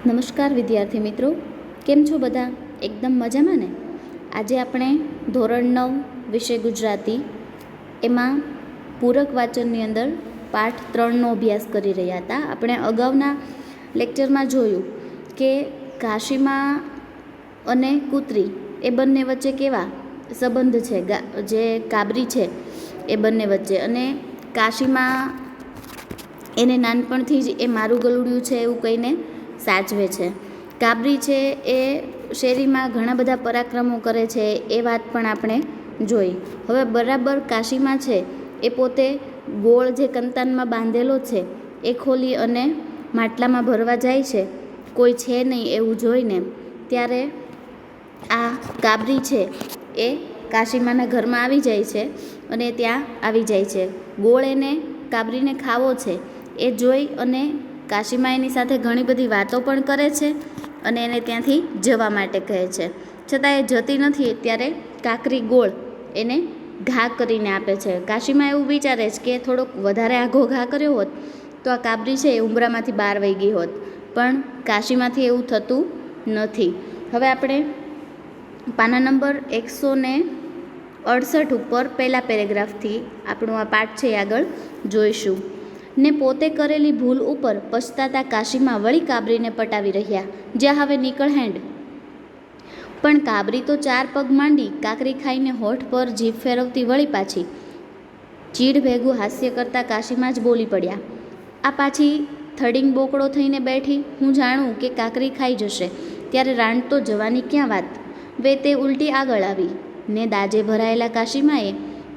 નમસ્કાર વિદ્યાર્થી મિત્રો, કેમ છો બધા? એકદમ મજામાં ને? આજે આપણે ધોરણ 9 વિષય ગુજરાતી એમાં પૂરક વાચનની અંદર પાઠ 3નો અભ્યાસ કરી રહ્યા હતા. આપણે અગાઉના લેક્ચરમાં જોયું કે કાશીમાં અને કૂતરી એ બંને વચ્ચે કેવા સંબંધ છે, જે કાબરી છે એ બંને વચ્ચે, અને કાશીમાં એને નાનપણથી જ એ મારું ગલુડિયું છે એવું કહીને સાચવે છે. કાબરી છે એ શેરીમાં ઘણા બધા પરાક્રમો કરે છે, એ વાત પણ આપણે જોઈ. હવે બરાબર કાશીમાં છે એ પોતે ગોળ જે કંતાનમાં બાંધેલો છે એ ખોલી અને માટલામાં ભરવા જાય છે, કોઈ છે નહીં એવું જોઈને. ત્યારે આ કાબરી છે એ કાશીમાના ઘરમાં આવી જાય છે અને ત્યાં આવી જાય છે. ગોળ એને કાબરીને ખાવો છે એ જોઈ અને કાશીમાં એની સાથે ઘણી બધી વાતો પણ કરે છે અને એને ત્યાંથી જવા માટે કહે છે. છતાં એ જતી નથી. ત્યારે કાકરી ગોળ એને ઘા કરીને આપે છે. કાશીમાં એવું વિચારે છે કે થોડોક વધારે આઘો ઘા કર્યો હોત તો આ કાબરી છે એ ઉંબરામાંથી બહાર વહી ગઈ હોત, પણ કાશીમાંથી એવું થતું નથી. હવે આપણે પાના નંબર 168 ઉપર પહેલા પેરેગ્રાફથી આપણો આ પાઠ છે એ આગળ જોઈશું. ને પોતે કરેલી ભૂલ ઉપર પછતાતા કાશીમાં વળી કાબરીને પટાવી રહ્યા, જ્યાં હવે નીકળ હેન્ડ. પણ કાબરી તો 4 પગ માંડી કાકરી ખાઈને હોઠ પર જીભ ફેરવતી વળી પાછી. ચીડ ભેગું હાસ્ય કરતા કાશીમાં જ બોલી પડ્યા, આ પાછી થડીંગ બોકડો થઈને બેઠી. હું જાણું કે કાકરી ખાઈ જશે, ત્યારે રાંડ તો જવાની ક્યાં વાત. વે તે ઉલટી આગળ આવી ને દાજે ભરાયેલા કાશીમાએ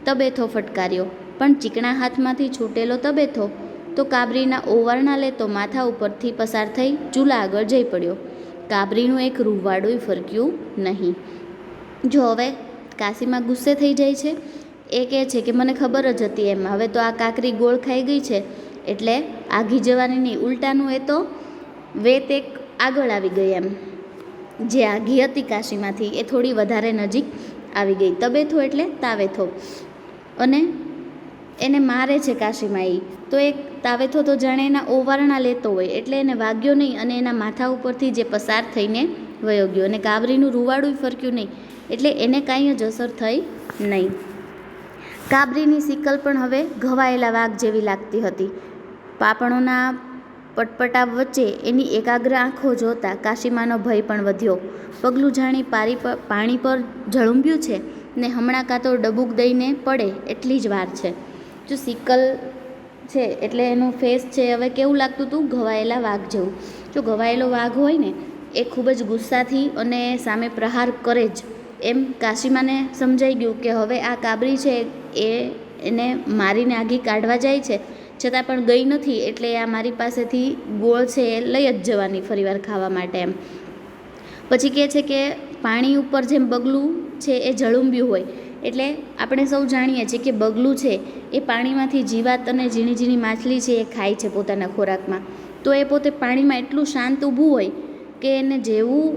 તબેથો ફટકાર્યો, પણ ચીકણા હાથમાંથી છૂટેલો તબેથો તો કાબરીના ઓવારણા લેતો માથા ઉપરથી પસાર થઈ ચૂલા આગળ જઈ પડ્યો. કાબરીનું એક રૂવાડું ફરક્યું નહીં. જો હવે કાશીમાં ગુસ્સે થઈ જાય છે. એ કહે છે કે મને ખબર જ હતી એમ, હવે તો આ કાકરી ગોળ ખાઈ ગઈ છે એટલે આઘી જવાની નહીં. ઉલટાનું એ તો વેત એક આગળ આવી ગઈ એમ. જે આઘી હતી કાશીમાંથી એ થોડી વધારે નજીક આવી ગઈ. તબેથો એટલે તાવેથો, અને એને મારે છે કાશીમાં. તો એક તાવેથો તો જાણે એના ઓવારણા લેતો હોય એટલે એને વાગ્યો નહીં અને એના માથા ઉપરથી જે પસાર થઈને વયો ગયો. અને કાબરીનું રૂવાડું ફરક્યું નહીં એટલે એને કાંઈ જ અસર થઈ નહીં. કાબરીની સિકલ પણ હવે ઘવાયેલા વાઘ જેવી લાગતી હતી. પાપણોના પટપટા વચ્ચે એની એકાગ્ર આંખો જોતા કાશીમાનો ભય પણ વધ્યો. પગલું જાણી પાણી પર ઝળુંબ્યું છે ને હમણાં કાં તો ડબુક દઈને પડે એટલી જ વાર છે. જો સિકલ છે એટલે એનું ફેસ છે હવે કેવું લાગતું હતું, ઘવાયેલા વાઘ જેવું. જો ઘવાયેલો વાઘ હોય ને એ ખૂબ જ ગુસ્સાથી અને સામે પ્રહાર કરે જ, એમ કાશીમાને સમજાઈ ગયું કે હવે આ કાબરી છે એને મારીને આઘી કાઢવા જાય છે, છતાં પણ ગઈ નથી, એટલે આ મારી પાસેથી ગોળ છે એ લઈ જ જવાની ફરીવાર ખાવા માટે એમ. પછી કહે છે કે પાણી ઉપર જેમ બગલું છે એ ઝળુંબ્યું હોય, એટલે આપણે સૌ જાણીએ છીએ કે બગલું છે એ પાણીમાંથી જીવાત અને ઝીણી ઝીણી માછલી છે એ ખાય છે પોતાના ખોરાકમાં. તો એ પોતે પાણીમાં એટલું શાંત ઊભું હોય કે એને જેવું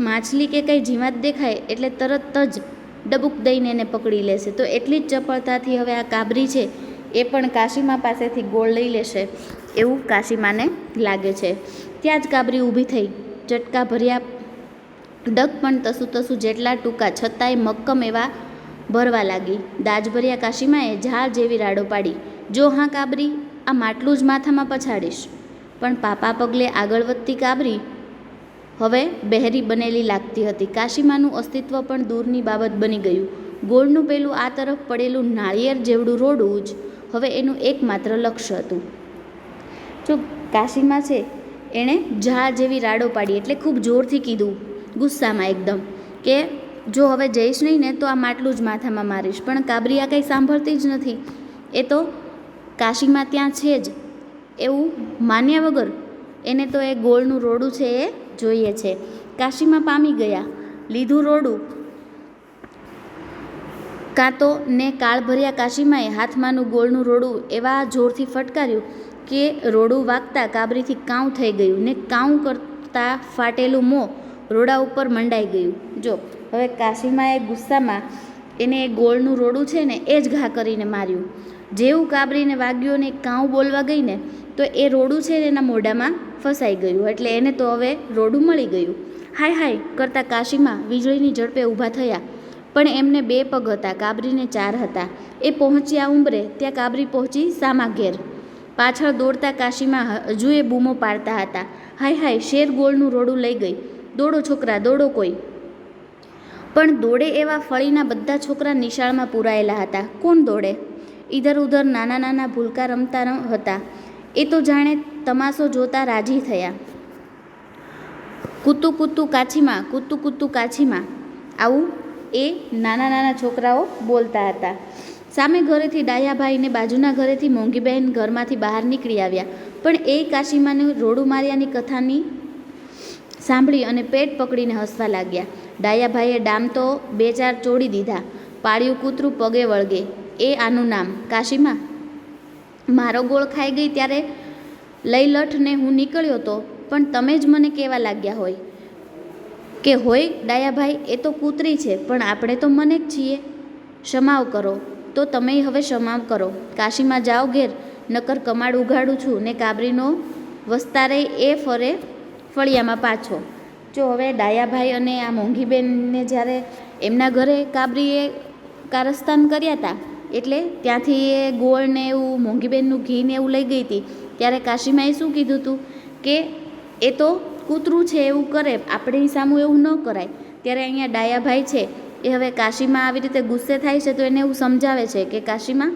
માછલી કે કંઈ જીવાત દેખાય એટલે તરત જ ડબુક દઈને એને પકડી લેશે. તો એટલી જ ચપળતાથી હવે આ કાબરી છે એ પણ કાશીમા પાસેથી ગોળ લઈ લેશે એવું કાશીમાને લાગે છે. ત્યાં જ કાબરી ઊભી થઈ ચટકા ભર્યા ડગ પણ તસુ જેટલા ટૂંકા છતાંય મક્કમ એવા ભરવા લાગી. દાજભર્યા કાશીમાએ ઝાડ જેવી રાડો પાડી, જો હા કાબરી, આ માટલું જ માથામાં પછાડીશ. પણ પાપા પગલે આગળ વધતી કાબરી હવે બહેરી બનેલી લાગતી હતી. કાશીમાનું અસ્તિત્વ પણ દૂરની બાબત બની ગયું. ગોળનું પેલું આ તરફ પડેલું નાળિયેર જેવડું રોડું જ હવે એનું એકમાત્ર લક્ષ્ય હતું. જો કાશીમાં છે એણે ઝાડ જેવી રાડો પાડી એટલે ખૂબ જોરથી કીધું, ગુસ્સામાં એકદમ, કે જો હવે જઈશ નહીં ને તો આ માટલું જ માથામાં મારીશ. પણ કાબરી આ કંઈ સાંભળતી જ નથી. એ તો કાશીમાં ત્યાં છે જ એવું માન્યા વગર એને તો એ ગોળનું રોડું છે એ જોઈએ છે. કાશીમાં પામી ગયા, લીધું રોડું કાં તો ને કાળભર્યા કાશીમાએ હાથમાંનું ગોળનું રોડું એવા જોરથી ફટકાર્યું કે રોડું વાગતા કાબરીથી કાઉં થઈ ગયું ને કાઉં કરતાં ફાટેલું મોં રોડા ઉપર મંડાઈ ગયું. જો હવે કાશીમાએ ગુસ્સામાં એને એ ગોળનું રોડું છે ને એ જ ઘા કરીને માર્યું. જેવું કાબરીને વાગ્યું ને કાઉં બોલવા ગઈ ને તો એ રોડું છે ને એના મોઢામાં ફસાઈ ગયું, એટલે એને તો હવે રોડું મળી ગયું. હાય હાય કરતાં કાશીમાં વીજળીની ઝડપે ઊભા થયા. પણ એમને 2 પગ હતા, કાબરીને 4 હતા. એ પહોંચ્યા ઉંબરે ત્યાં કાબરી પહોંચી સામા ઘેર. પાછળ દોડતા કાશીમાં હજુ એ બૂમો પાડતા હતા. હાય હાય, શેર ગોળનું રોડું લઈ ગઈ, દોડો છોકરા દોડો કોઈ. પણ દોડે એવા ફળીના બધા છોકરા નિશાળમાં પૂરાયેલા હતા. કોણ દોડે? ઇધર ઉધર નાના નાના ભૂલકા રમતા હતા. એ તો જાણે તમાશો જોતા રાજી થયા. કૂતું કૂતું કાછીમાં, કૂતું કૂતું કાછીમાં, આવું એ નાના નાના છોકરાઓ બોલતા હતા. સામે ઘરેથી ડાયાભાઈ ને બાજુના ઘરેથી મોંઘીબહેન ઘરમાંથી બહાર નીકળી આવ્યા. પણ એ કાશીમાને રોડું માર્યાની કથાની સાંભળી અને પેટ પકડીને હસવા લાગ્યા. ડાયાભાઈએ ડામ તો 2-4 ચોડી દીધા. પાળિયું કૂતરું પગે વળગે, એ આનું નામ. કાશીમાં મારો ગોળ ખાઈ ગઈ ત્યારે લઈ લઠને હું નીકળ્યો તો, પણ તમે જ મને કહેવા લાગ્યા હોય કે હોય ડાયાભાઈ, એ તો કૂતરી છે, પણ આપણે તો મને જ છીએ. ક્ષમાવ કરો. તો તમે હવે ક્ષમાવ કરો. કાશીમાં જાઓ ઘેર, નકર કમાડ ઉઘાડું છું ને કાબરીનો વસ્તારે એ ફરે ફળિયામાં પાછો. જો હવે ડાયાભાઈ અને આ મોંઘીબેનને જ્યારે એમના ઘરે કાબરીએ કારસ્તાન કર્યા હતા, એટલે ત્યાંથી એ ગોળ ને એવું મોંઘીબેનનું ઘી ને એવું લઈ ગઈ હતી, ત્યારે કાશીમાએ શું કીધું હતું કે એ તો કૂતરું છે એવું કરે, આપણી સામું એવું ન કરાય. ત્યારે અહીંયા ડાયાભાઈ છે એ હવે કાશીમાં આવી રીતે ગુસ્સે થાય છે, તો એને એવું સમજાવે છે કે કાશીમાં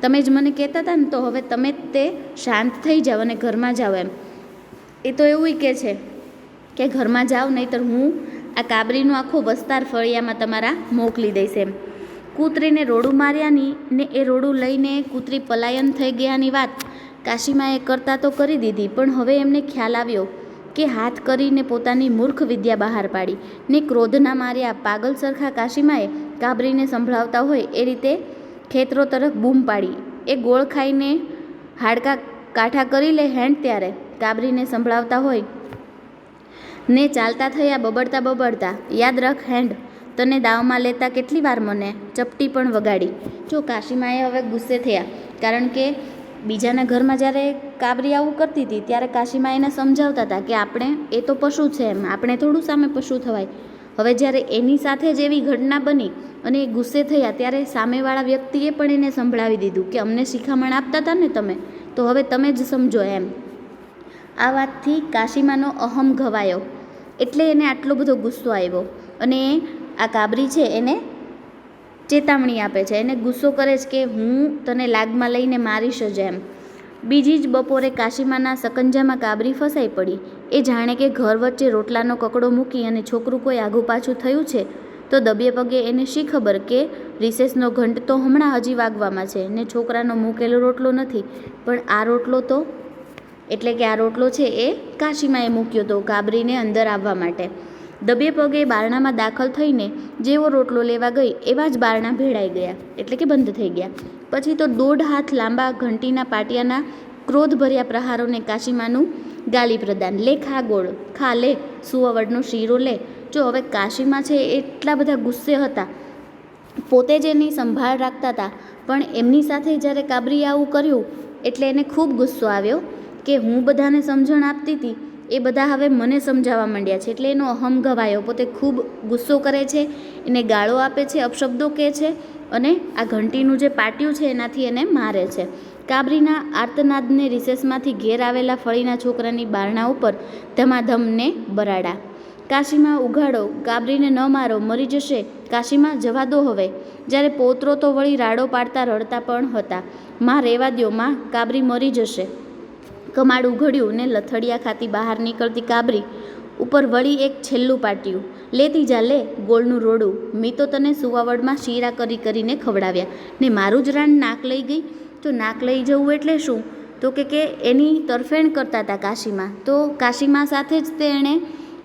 તમે જ મને કહેતા હતા ને, તો હવે તમે તે શાંત થઈ જાઓ અને ઘરમાં જાઓ એમ. એ તો એવું કહે છે કે ઘરમાં જાઓ, નહીંતર હું આ કાબરીનો આખો વસ્તાર ફળિયામાં તમારા મોકલી દઈશ એમ. કૂતરીને રોડું માર્યાની ને એ રોડું લઈને કૂતરી પલાયન થઈ ગયાની વાત કાશીમાએ કરતાં તો કરી દીધી, પણ હવે એમને ખ્યાલ આવ્યો કે હાથ કરીને પોતાની મૂર્ખ વિદ્યા બહાર પાડી ને ક્રોધના માર્યા પાગલ સરખા કાશીમાએ કાબરીને સંભળાવતા હોય એ રીતે ખેતરો તરફ બૂમ પાડી. એ ગોળ ખાઈને હાડકા કાઠા કરી લે હેંડ ત્યારે કાબરીને સંભળાવતા હોય ને ચાલતા થયા બબડતા બબડતા, યાદ રાખ હેન્ડ, તને દાવમાં લેતા કેટલી વાર મને ચપટી પણ વગાડી. જો કાશીમાએ હવે ગુસ્સે થયા, કારણ કે બીજાના ઘરમાં જ્યારે કાબરી આવું કરતી હતી ત્યારે કાશીમા એને સમજાવતા હતા કે આપણે એ તો પશુ છે એમ, આપણે થોડું સામે પશુ થવાય. હવે જ્યારે એની સાથે જ એવી ઘટના બની અને એ ગુસ્સે થયા, ત્યારે સામેવાળા વ્યક્તિએ પણ એને સંભળાવી દીધું કે અમને શિખામણ આપતા હતા ને તમે, તો હવે તમે જ સમજો એમ. આ વાતથી કાશીમાનો અહમ ઘવાયો, એટલે એને આટલો બધો ગુસ્સો આવ્યો અને આ કાબરી છે એને ચેતવણી આપે છે, એને ગુસ્સો કરે છે કે હું તને લાગમાં લઈને મારીશ જ એમ. બીજી જ બપોરે કાશીમાના સકંજામાં કાબરી ફસાઈ પડી. એ જાણે કે ઘર વચ્ચે રોટલાનો કકડો મૂકી અને છોકરું કોઈ આઘું પાછું થયું છે, તો દબે પગે એને શી ખબર કે રિસેસનો ઘંટ તો હમણાં હજી વાગવામાં છે ને છોકરાનો મૂકેલો રોટલો નથી, પણ આ રોટલો તો એટલે કે આ રોટલો છે એ કાશીમાએ મૂક્યો હતો કાબરીને અંદર આવવા માટે. દબે પગે બારણામાં દાખલ થઈને જેવો રોટલો લેવા ગઈ એવા જ બારણા ભેળાઈ ગયા, એટલે કે બંધ થઈ ગયા. પછી તો 1.5 હાથ લાંબા ઘંટીના પાટિયાના ક્રોધભર્યા પ્રહારોને કાશીમાનું ગાલી પ્રદાન. લે ખા ગોળ, ખા લે, સુવાવડનો શીરો લે. જો હવે કાશીમાં છે એટલા બધા ગુસ્સે હતા, પોતે જ એની સંભાળ રાખતા હતા, પણ એમની સાથે જ્યારે કાબરીએ આવું કર્યું એટલે એને ખૂબ ગુસ્સો આવ્યો કે હું બધાને સમજણ આપતી હતી એ બધા હવે મને સમજાવવા માંડ્યા છે, એટલે એનો અહમ ઘવાયો. પોતે ખૂબ ગુસ્સો કરે છે, એને ગાળો આપે છે, અપશબ્દો કહે છે અને આ ઘંટીનું જે પાટિયું છે એનાથી એને મારે છે. કાબરીના આર્તનાદને રિસેસમાંથી ઘેર આવેલા ફળીના છોકરાની બારણા ઉપર ધમાધમને બરાડા. કાશીમાં ઉઘાડો, કાબરીને ન મારો, મરી જશે. કાશીમાં જવા દો હવે. જ્યારે પોતરો તો વળી રાડો પાડતા રડતા પણ હતા, માં રહેવા દ્યો માં, કાબરી મરી જશે. કમાડ ઉઘડ્યું ને લથડિયા ખાતી બહાર નીકળતી કાબરી ઉપર વળી એક છેલ્લું પાટિયું. લેતી જા લે, ગોળનું રોડું, મી તો તને સુવાવડમાં શીરા કરી કરીને ખવડાવ્યા ને મારું જ રાણ નાક લઈ ગઈ. તો નાક લઈ જવું એટલે શું? તો કે એની તરફેણ કરતા હતા કાશીમાં, તો કાશીમાં સાથે જ તે એણે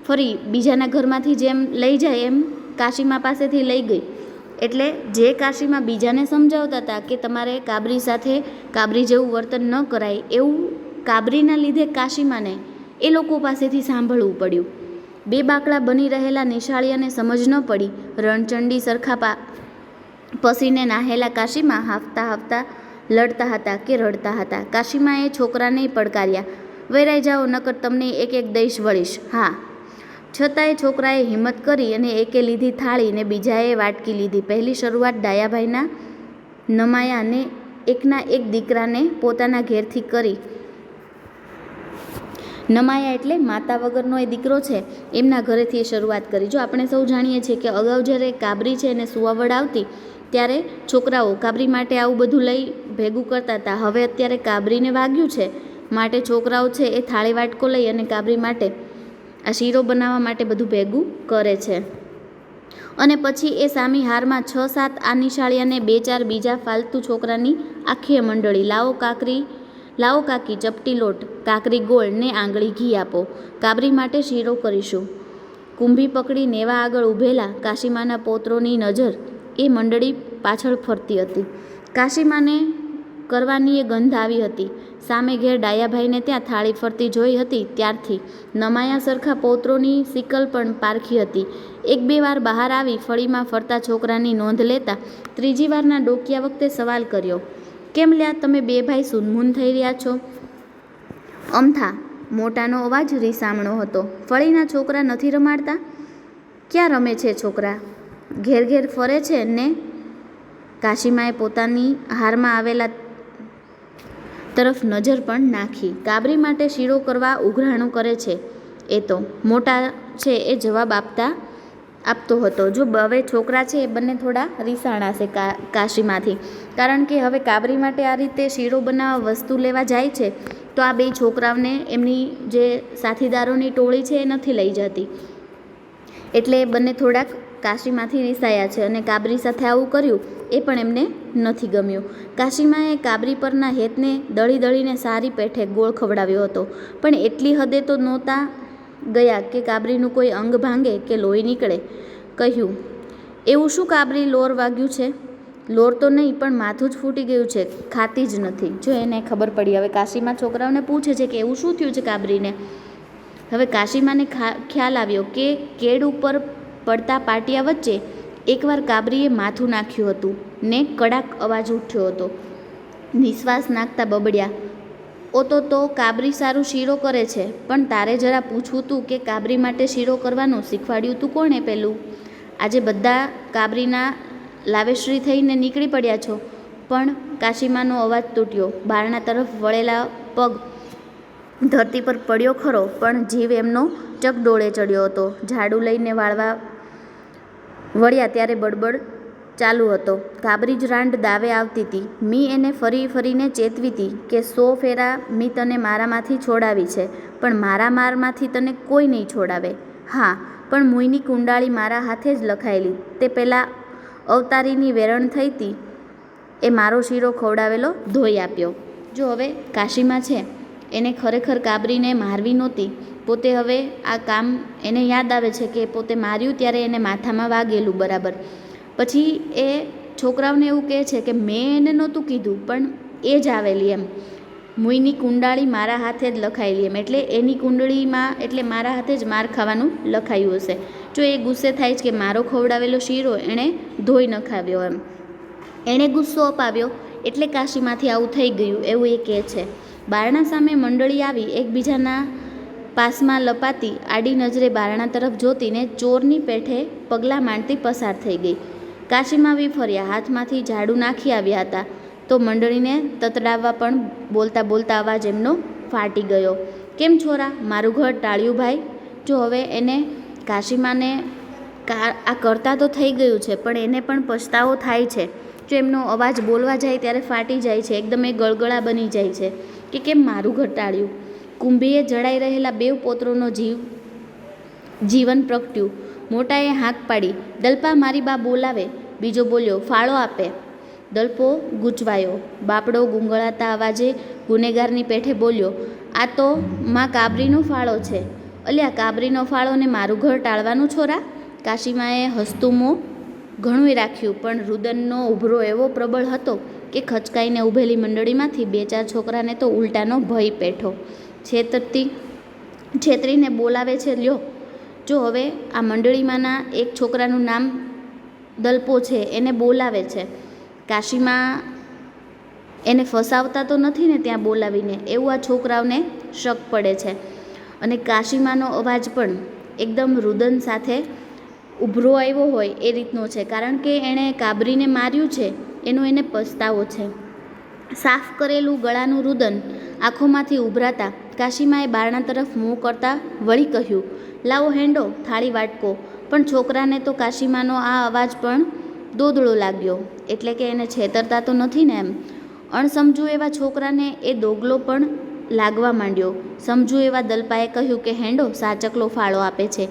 ફરી બીજાના ઘરમાંથી જેમ લઈ જાય એમ કાશીમાં પાસેથી લઈ ગઈ. એટલે જે કાશીમાં બીજાને સમજાવતા હતા કે તમારે કાબરી સાથે કાબરી જેવું વર્તન ન કરાય, એવું કાબરીના લીધે કાશીમાને એ લોકો પાસેથી સાંભળવું પડ્યું. 2 બાકડા બની રહેલા નિશાળીયાને સમજ ન પડી. રણચંડી સરખા પસીને નાહેલા કાશીમાં હાફતા હાફતા લડતા હતા કે રડતા હતા. કાશીમાં એ છોકરાને પડકાર્યા, વેરાઈ જાઓ, નકર તમને એક એક દઈશ વળીશ. હા. છતાંય છોકરાએ હિંમત કરી અને એકે લીધી થાળી ને બીજાએ વાટકી લીધી. પહેલી શરૂઆત ડાયાભાઈના નમાયા અને એકના એક દીકરાને પોતાના ઘેરથી કરી. નમાયા એટલે માતા વગરનો એ દીકરો છે, એમના ઘરેથી એ શરૂઆત કરી. જો આપણે સૌ જાણીએ છીએ કે અગાઉ જ્યારે કાબરી છે એને સુવાવડ આવતી ત્યારે છોકરાઓ કાબરી માટે આવું બધું લઈ ભેગું કરતા હતા. હવે અત્યારે કાબરીને વાગ્યું છે માટે છોકરાઓ છે એ થાળી વાટકો લઈ અને કાબરી માટે આ શીરો બનાવવા માટે બધું ભેગું કરે છે. અને પછી એ સામી હારમાં 6-7 આ નિશાળિયાને 2-4 બીજા ફાલતુ છોકરાની આખી મંડળી. લાવો કાકી ચપટી લોટ, કાકરી ગોળ ને આંગળી ઘી આપો, કાબરી માટે શીરો કરીશું. કુંભી પકડી નેવા આગળ ઊભેલા કાશીમાના પૌત્રોની નજર એ મંડળી પાછળ ફરતી હતી. કાશીમાને કરવાની એ ગંધ આવી હતી. સામે ઘેર ડાયાભાઈને ત્યાં થાળી ફરતી જોઈ હતી ત્યારથી નમાયા સરખા પૌત્રોની સિકલ પણ પારખી હતી. 1-2 વાર બહાર આવી ફળીમાં ફરતા છોકરાની નોંધ લેતા ત્રીજી વારના ડોકિયા વખતે સવાલ કર્યો, કેમ લ્યા તમે 2 ભાઈ સૂનમૂન થઈ રહ્યા છો? અમથા મોટાનો અવાજ રીસામણો હતો. ફળીના છોકરા નથી રમાડતા? ક્યાં રમે છે છોકરા? ઘેર ઘેર ફરે છે ને? કાશીમાએ પોતાની હારમાં આવેલા તરફ નજર પણ નાખી. કાબરી માટે શીરો કરવા ઉઘરાણું કરે છે એ તો. મોટા છે એ જવાબ આપતો હતો. જો હવે છોકરા છે એ બંને થોડા રીસાણા છે કાશીમાંથી, કારણ કે હવે કાબરી માટે આ રીતે શીરો બનાવવા વસ્તુ લેવા જાય છે તો આ 2 છોકરાઓને એમની જે સાથીદારોની ટોળી છે એ નથી લઈ જતી, એટલે એ બંને થોડાક કાશીમાંથી રીસાયા છે અને કાબરી સાથે આવું કર્યું એ પણ એમને નથી ગમ્યું. કાશીમાએ કાબરી પરના હેતને દળીને સારી પેઠે ગોળ ખવડાવ્યો હતો, પણ એટલી હદે તો નહોતા ગયા કે કાબરીનું કોઈ અંગ ભાંગે કે લોહી નીકળે. કહ્યું, એવું શું કાબરી લોર વાગ્યું છે? લોર તો નહીં પણ માથું જ ફૂટી ગયું છે, ખાતી જ નથી. જો એને ખબર પડી. હવે કાશીમાં છોકરાઓને પૂછે છે કે એવું શું થયું છે કાબરીને. હવે કાશીમાને ખ્યાલ આવ્યો કે કેડ ઉપર પડતા પાટિયા વચ્ચે એકવાર કાબરીએ માથું નાખ્યું હતું ને કડાક અવાજ ઉઠ્યો હતો. નિશ્વાસ નાખતા બબડ્યા, તો કાબરી સારું શીરો કરે છે, પણ તારે જરા પૂછવું તું કે કાબરી માટે શીરો કરવાનું શીખવાડ્યું તું કોણે પેલું? આજે બધા કાબરીના લાવેશ્રી થઈને નીકળી પડ્યા છો. પણ કાશીમાનો અવાજ તૂટ્યો. બારણા તરફ વળેલા પગ ધરતી પર પડ્યો ખરો, પણ જીવ એમનો ચકડોળે ચડ્યો હતો. ઝાડુ લઈને વાળવા વળ્યા ત્યારે બડબડ ચાલુ હતો. કાબરી જ રાંડ દાવે આવતી હતી. મી એને ફરીને ચેતવી હતી કે 100 ફેરા મી તને મારામાંથી છોડાવી છે, પણ મારા મારમાંથી તને કોઈ નહીં છોડાવે. હા, પણ મુઈની કુંડાળી મારા હાથે જ લખાયેલી. તે પેલા અવતારીની વેરણ થઈ હતી એ મારો શીરો ખવડાવેલો ધોઈ આપ્યો. જો હવે કાશીમાં છે એને ખરેખર કાબરીને મારવી નહોતી. પોતે હવે આ કામ એને યાદ આવે છે કે પોતે માર્યું ત્યારે એને માથામાં વાગેલું બરાબર. પછી એ છોકરાઓને એવું કહે છે કે મેં એને નહોતું કીધું, પણ એ જ આવેલી એમ. મુઈની કુંડાળી મારા હાથે જ લખાયેલી એમ, એટલે એની કુંડળીમાં એટલે મારા હાથે જ માર ખાવાનું લખાયું હશે. જો એ ગુસ્સે થાય છે કે મારો ખવડાવેલો શીરો એણે ધોઈ નખાવ્યો એમ. એણે ગુસ્સો અપાવ્યો એટલે કાશીમાંથી આવું થઈ ગયું એવું એ કહે છે. બારણા સામે મંડળી આવી એકબીજાના પાસમાં લપાતી આડી નજરે બારણા તરફ જોતીને ચોરની પેઠે પગલાં માંડતી પસાર થઈ ગઈ. કાશીમાં વિફર્યા, હાથમાંથી ઝાડુ નાખી આવ્યા હતા તો મંડળીને તતડાવવા પણ બોલતા અવાજ એમનો ફાટી ગયો. કેમ છોરા, મારું ઘર ટાળ્યું ભાઈ? જો હવે એને કાશીમાને આ કરતા તો થઈ ગયું છે, પણ એને પણ પછતાવો થાય છે. જો એમનો અવાજ બોલવા જાય ત્યારે ફાટી જાય છે, એકદમ એ ગળગળા બની જાય છે કે કેમ મારું ઘર ટાળ્યું. કુંભીએ જડાઈ રહેલા 2 પોત્રોનો જીવન પ્રગટ્યું. મોટાએ હાંક પાડી, દલપા મારી બા બોલાવે. બીજો બોલ્યો, ફાળો આપે. દલપો ગૂંચવાયો. બાપડો ગુંગળાતા અવાજે ગુનેગારની પેઠે બોલ્યો, આ તો માં કાબરીનો ફાળો છે. અલ્યા, કાબરીનો ફાળો ને મારું ઘર ટાળવાનું છોરા? કાશીમાએ હસતું મોં ઘણુંય રાખ્યું, પણ રુદનનો ઉભરો એવો પ્રબળ હતો કે ખચકાઈને ઊભેલી મંડળીમાંથી 2-4 છોકરાને તો ઉલટાનો ભય પેઠો. છેતરીને બોલાવે છે લ્યો. જો હવે આ મંડળીમાંના એક છોકરાનું નામ દલપો છે, એને બોલાવે છે. કાશીમાં એને ફસાવતા તો નથી ને ત્યાં બોલાવીને, એવું આ છોકરાઓને શક પડે છે. અને કાશીમાનો અવાજ પણ એકદમ રુદન સાથે ઉભરો આવ્યો હોય એ રીતનો છે, કારણ કે એણે કાબરીને માર્યું છે એનો એને પસ્તાવો છે. સાફ કરેલું ગળાનું રુદન આંખોમાંથી ઉભરાતા કાશીમાએ બારણા તરફ મોં કરતાં વળી કહ્યું, લાવો હેંડો, થાળી વાટકો. પણ છોકરાને તો કાશીમાનો આ અવાજ પણ દોદળો લાગ્યો, એટલે કે એને છેતરતા તો નથી ને એમ. અણસમજુ એવા છોકરાને એ દોગલો પણ લાગવા માંડ્યો. સમજુ એવા દલપાએ કહ્યું કે હેંડો સાચકલો ફાળો આપે છે.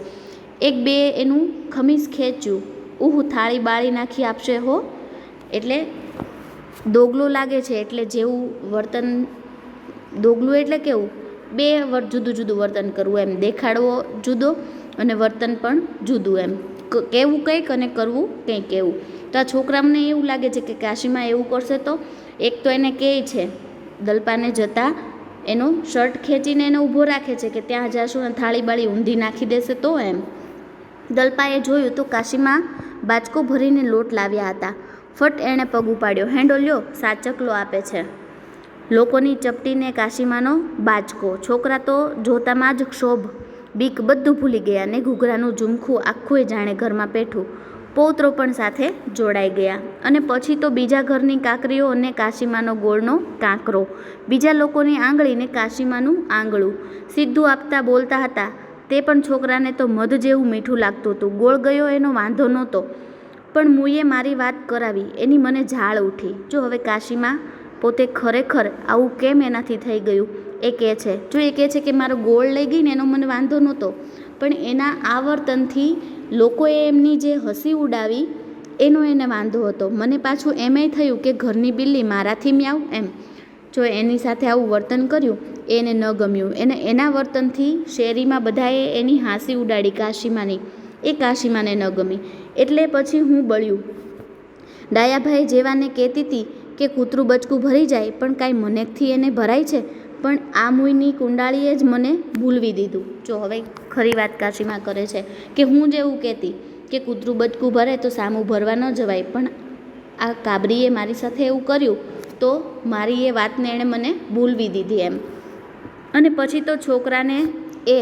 એક બે એનું ખમીસ ખેંચ્યું. થાળી બાળી નાખી આપશે હો. એટલે દોગલો લાગે છે એટલે જેવું વર્તન, દોગલું એટલે કેવું, બે જુદું જુદું વર્તન કરવું એમ, દેખાડવો જુદો અને વર્તન પણ જુદું એમ, કહેવું કંઈક અને કરવું કંઈક એવું. તો આ છોકરાઓને એવું લાગે છે કે કાશીમાં એવું કરશે તો, એક તો એને કહે છે દલપાને જતાં એનો શર્ટ ખેંચીને એને ઊભો રાખે છે કે ત્યાં જાશું ને થાળી બાળી ઊંધી નાખી દેશે તો એમ. દલપાએ જોયું તો કાશીમાં બાચકો ભરીને લોટ લાવ્યા હતા. ફટ એણે પગ ઉપાડ્યો. હેંડો લ્યો, સાચકલો આપે છે. લોકોની ચપટીને કાશીમાનો બાચકો. છોકરા તો જોતામાં જ ક્ષોભ, બીક બધું ભૂલી ગયા ને ઘૂઘરાનું ઝુમખું આખું જાણે ઘરમાં પેઠું. પૌત્રો પણ સાથે જોડાઈ ગયા. અને પછી તો બીજા ઘરની કાકરીઓ અને કાશીમાનો ગોળનો કાંકરો, બીજા લોકોની આંગળી ને કાશીમાનું આંગળું સીધું આપતા બોલતા હતા. તે પણ છોકરાને તો મધ જેવું મીઠું લાગતું હતું. ગોળ ગયો એનો વાંધો નહોતો, પણ મુએ મારી વાત કરાવી એની મને ઝાળ ઉઠી. જો હવે કાશીમાં પોતે ખરેખર આવું કેમ એનાથી થઈ ગયું એ કહે છે. જો એ કહે છે કે મારો ગોળ લઈ ગઈ ને એનો મને વાંધો નહોતો, પણ એના આવર્તનથી લોકોએ એમની જે હસી ઉડાવી એનો એને વાંધો હતો. મને પાછું એમેય થયું કે ઘરની બિલ્લી મારાથી મ્યાઉ એમ. જો એની સાથે આવું વર્તન કર્યું એને ન ગમ્યું. એને એના વર્તનથી શેરીમાં બધાએ એની હાંસી ઉડાડી કાશીમાની, એ કાશીમાને ન ગમી. એટલે પછી હું બળ્યું. ડાયાભાઈ જેવાને કહેતી હતી કે કૂતરું બચકું ભરી જાય પણ કાંઈ મનેકથી એને ભરાય છે, પણ આ મુયની કુંડાળીએ જ મને ભૂલવી દીધું. જો હવે ખરી વાત કાશીમાં કરે છે કે હું જ એવું કહેતી કે કૂતરું બચકું ભરે તો સામું ભરવા ન જવાય, પણ આ કાબરીએ મારી સાથે એવું કર્યું તો મારી એ વાતને એણે મને ભૂલવી દીધી એમ. અને પછી તો છોકરાને એ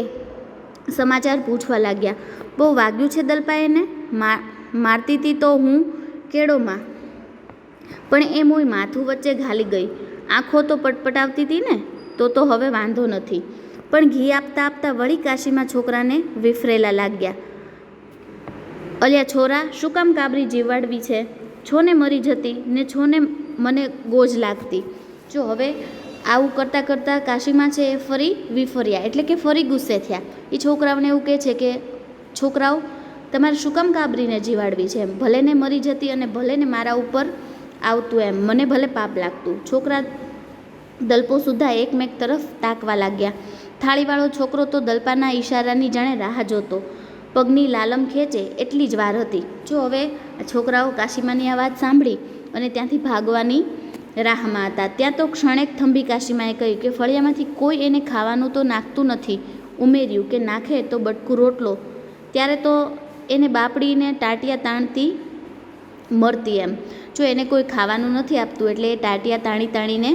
સમાચાર પૂછવા લાગ્યા. બહુ વાગ્યું છે દલપાઈને? મારતી હતી તો હું કેળોમાં, પણ એ મોય માથું વચ્ચે ઘાલી ગઈ. આંખો તો પટપટાવતી હતી ને, તો હવે વાંધો નથી. પણ ઘી આપતા આપતા વળી કાશીમાં છોકરાને વિફરેલા લાગ્યા. અલ્યા છોરા, શું કામ કાબરી જીવાડવી છે? છોને મરી જતી ને છોને મને ગોજ લાગતી. જો હવે આવું કરતાં કરતાં કાશીમાં છે એ ફરી વિફર્યા, એટલે કે ફરી ગુસ્સે થયા. એ છોકરાઓને એવું કહે છે કે છોકરાઓ, તમારે શું કામ કાબરીને જીવાડવી છે એમ? ભલે ને મરી જતી અને ભલે ને મારા ઉપર આવતું એમ, મને ભલે પાપ લાગતું. છોકરા દલપો સુધા એકમેક તરફ તાકવા લાગ્યા. થાળીવાળો છોકરો તો દલપાના ઈશારાની જાણે રાહ જોતો. પગની લાલમ ખેંચે એટલી જ વાર હતી. જો હવે છોકરાઓ કાશીમાની આ વાત સાંભળી અને ત્યાંથી ભાગવાની રાહમાં હતા. ત્યાં તો ક્ષણેક થંભી કાશીમાએ કહ્યું કે ફળિયામાંથી કોઈ એને ખાવાનું તો નાખતું નથી. ઉમેર્યું કે નાખે તો બટકું રોટલો. ત્યારે તો એને બાપડીને ટાટિયા તાણતી મરતી એમ. જો એને કોઈ ખાવાનું નથી આપતું એટલે એ ટાટિયા તાણીને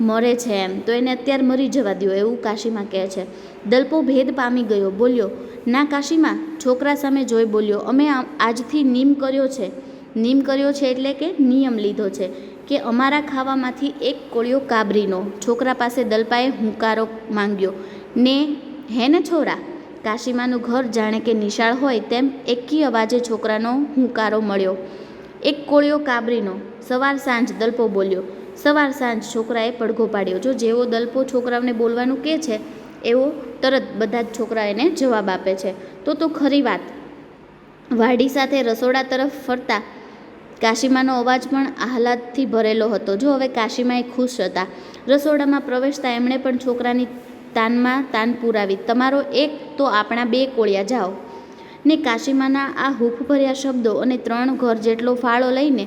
મરે છે એમ, તો એને અત્યારે મરી જવા દો, એવું કાશીમાં કહે છે. દલપો ભેદ પામી ગયો. બોલ્યો, ના કાશીમાં, છોકરા સામે જોઈ બોલ્યો, અમે આજથી નિયમ કર્યો છે. નિયમ કર્યો છે એટલે કે નિયમ લીધો છે કે અમારા ખાવામાંથી એક કોળિયો કાબરીનો. છોકરા પાસે દલપાએ હુંકારો માંગ્યો. ને હે ને છોરા? કાશીમાનું ઘર જાણે કે નિશાળ હોય તેમ એકી અવાજે છોકરાનો હુંકારો મળ્યો. એક કોળિયો કાબરીનો. સવાર સાંજ, દલપો બોલ્યો. સવાર સાંજ, છોકરાએ પડઘો પાડ્યો. જો જેવો દલપો છોકરાઓને બોલવાનું કહે છે એવો તરત બધા જ છોકરા એને જવાબ આપે છે. તો ખરી વાત. વાડી સાથે રસોડા તરફ ફરતા કાશીમાનો અવાજ પણ આહલાદથી ભરેલો હતો. જો હવે કાશીમાએ ખુશ હતા. રસોડામાં પ્રવેશતા એમણે પણ છોકરાની તાનમાં તાન પુરાવી. તમારો એક તો આપણા 2 કોળિયા જાઓ. ને કાશીમાના આ હૂંફભર્યા શબ્દો અને 3 ઘર જેટલો ફાળો લઈને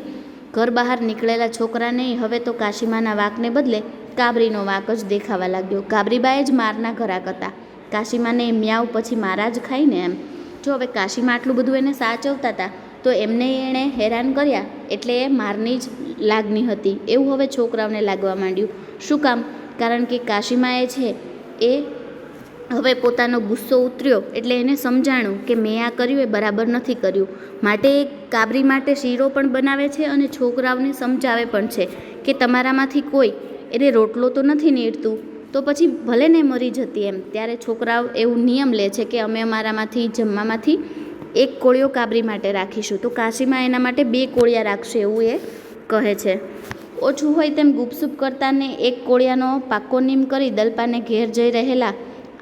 ઘર બહાર નીકળેલા છોકરાને હવે તો કાશીમાના વાંકને બદલે કાબરીનો વાંક જ દેખાવા લાગ્યો. કાબરીબાએ જ મારના ઘરાક હતા. કાશીમાને મ્યાઉ પછી મારા જ ખાઈને એમ. જો હવે કાશીમાં આટલું બધું એને સાચવતા હતા તો એમને એણે હેરાન કર્યા એટલે એ મારની જ લાગણી હતી એવું હવે છોકરાઓને લાગવા માંડ્યું. શું કામ? કારણ કે કાશીમાએ છે એ હવે પોતાનો ગુસ્સો ઉતર્યો એટલે એને સમજાણું કે મેં આ કર્યું એ બરાબર નથી કર્યું. માટે એ કાબરી માટે શીરો પણ બનાવે છે અને છોકરાઓને સમજાવે પણ છે કે તમારામાંથી કોઈ એને રોટલો તો નથી નીડતું તો પછી ભલે ને મરી જતી એમ. ત્યારે છોકરાઓ એવું નિયમ લે છે કે અમે અમારામાંથી જમવામાંથી એક કોળિયો કાબરી માટે રાખીશું. તો કાશીમાં એના માટે 2 કોળિયા રાખશે એવું એ કહે છે. ઓછું હોય તેમ ગુપસુપ કરતાને એક કોળિયાનો પાક્કો નિયમ કરી દલપાને ઘેર જઈ રહેલા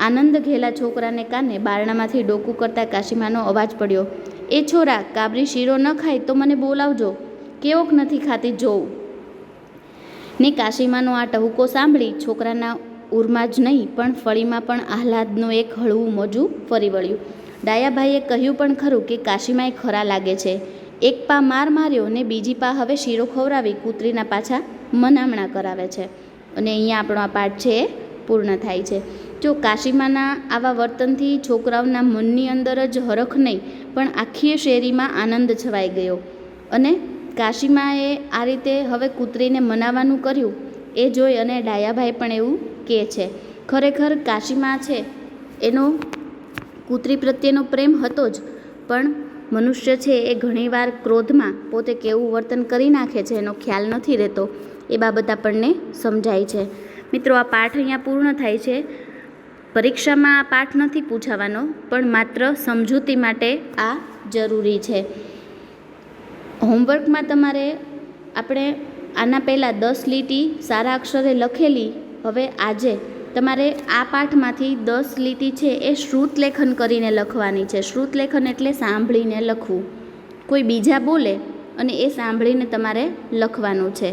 આનંદ ઘેલા છોકરાને કાને બારણામાંથી ડોકું કરતા કાશીમાનો અવાજ પડ્યો, એ છોરા, કાબરી શીરો ન ખાય તો મને બોલાવજો, કેવોક નથી ખાતી જોઉં. ને કાશીમાનો આ ટહુકો સાંભળી છોકરાના ઉરમાં જ નહીં પણ ફળીમાં પણ આહલાદનું એક હળવું મોજું ફરી વળ્યું. ડાયાભાઈએ કહ્યું પણ ખરું કે કાશીમાએ ખરા લાગે છે. એક પા માર માર્યો ને બીજી પા હવે શીરો ખવડાવી કૂતરીના પાછા મનામણા કરાવે છે. અને અહીંયા આપણો આ પાઠ છે એ પૂર્ણ થાય છે. જો કાશીમાના આવા વર્તનથી છોકરાઓના મનની અંદર જ હરખ નહીં પણ આખી શેરીમાં આનંદ છવાઈ ગયો. અને કાશીમાએ આ રીતે હવે કૂતરીને મનાવવાનું કર્યું એ જોઈ અને ડાયાભાઈ પણ એવું કહે છે. ખરેખર કાશીમા છે એનો કૂતરી પ્રત્યેનો પ્રેમ હતો જ, પણ મનુષ્ય છે એ ઘણીવાર ક્રોધમાં પોતે કેવું વર્તન કરી નાખે છે એનો ખ્યાલ નથી રહેતો. એ બાબત આપણને સમજાય છે. મિત્રો, આ પાઠ અહીંયા પૂર્ણ થાય છે. પરીક્ષામાં આ પાઠ નથી પૂછાવાનો પણ માત્ર સમજૂતી માટે આ જરૂરી છે. હોમવર્કમાં તમારે આપણે આના પહેલાં 10 લીટી સારા અક્ષરે લખેલી, હવે આજે તમારે આ પાઠમાંથી 10 લીટી છે એ શ્રુતલેખન કરીને લખવાની છે. શ્રુતલેખન એટલે સાંભળીને લખવું. કોઈ બીજા બોલે અને એ સાંભળીને તમારે લખવાનું છે.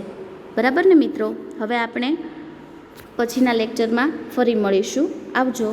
બરાબર ને મિત્રો? હવે આપણે પછીના લેક્ચરમાં ફરી મળીશું. આવજો.